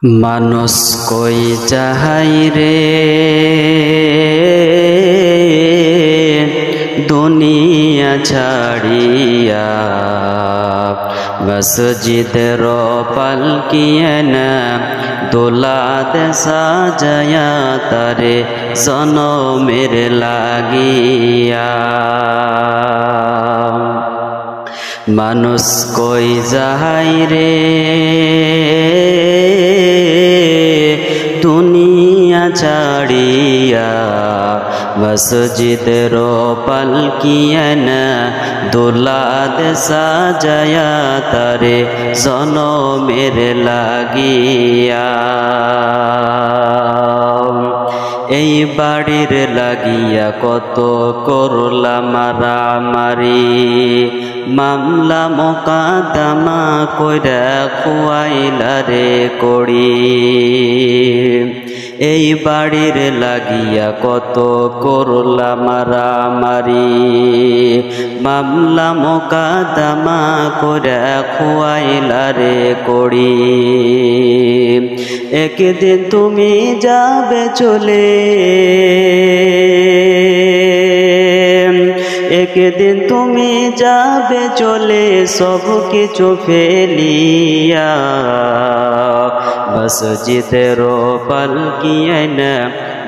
मानुष कोई चाहै रे दुनिया छाड़िया मस्जिद रो पलकियन दुलाद साजया तारे सनो मेरे लागिया। मानुष कोई जाहाई रे दुनिया छाड़िया मस्जिद रो पलकियन दुलाद साजया तारे सनो मेरे लागिया। এই বাড়ির লাগিয়া কত করলা মারামারি মামলা মোকদ্দমা কইরা খুয়াইলা রে কড়ি। এই বাড়ির লাগিয়া কত করলা মারামারি মামলা মোকদ্দমা কইরা খুয়াইলা রে কড়ি। একদিন তুমি যাবে চলে একদিন তুমি যাবে চলে সব কিছু ফেলিয়া মসজিদের পলকিয়ন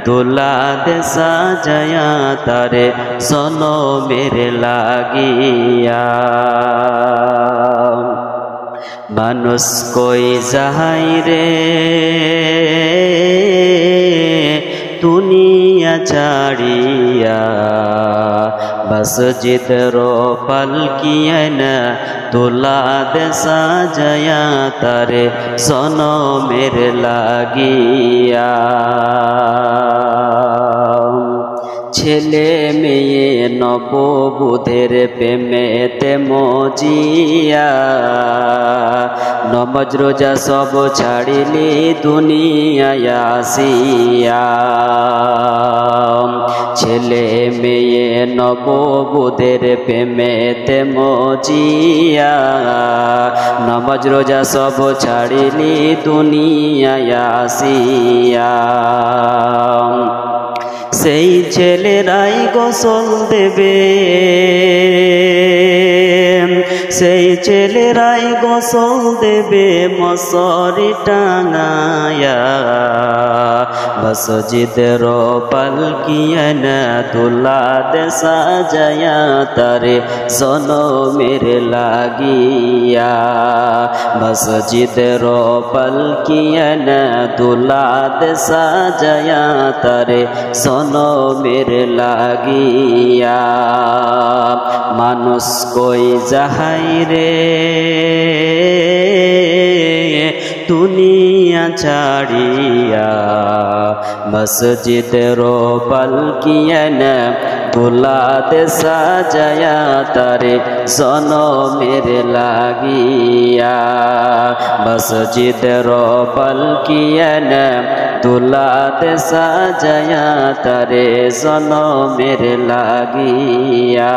दुलाद साजया तारे सनो मेरे लागिया। मानुष कोई जाहाई रे दुनिया छाड़िया मस्जिद रो पलकियन दुलाद साजया तारे सनो मेरे लागिया। ছেলে মেয়ে নববধূর প্রেমেতে মজিয়া নমাজ রোজা সব ছাড়িলি দুনিয়ায় আসিয়া। ছেলে মেয়ে নববধূর প্রেমেতে মজিয়া নমাজ রোজা সব ছাড়িলি দুনিয়ায় আসিয়া। সেই ছেলেরাই গোসল দেবে সেই ছেলেরাই গোসল দেবে মশারি টাঙায়া মসজিদের পলকিয়ন দুলাদ সাজয়া তারে সনো মেরে লাগিয়া। মসজিদের পলকিয়ন দুলাদ সাজয়া তারে सनो मेरे लागिया। मानुष कोई जाहाई रे दुनिया छाड़िया मस्जिद रो पलकियन दुलाद साजया तारे सनो मेरे लागिया। मस्जिद रो पलकियन दुलाद साजया तारे सनो मेरे लागिया।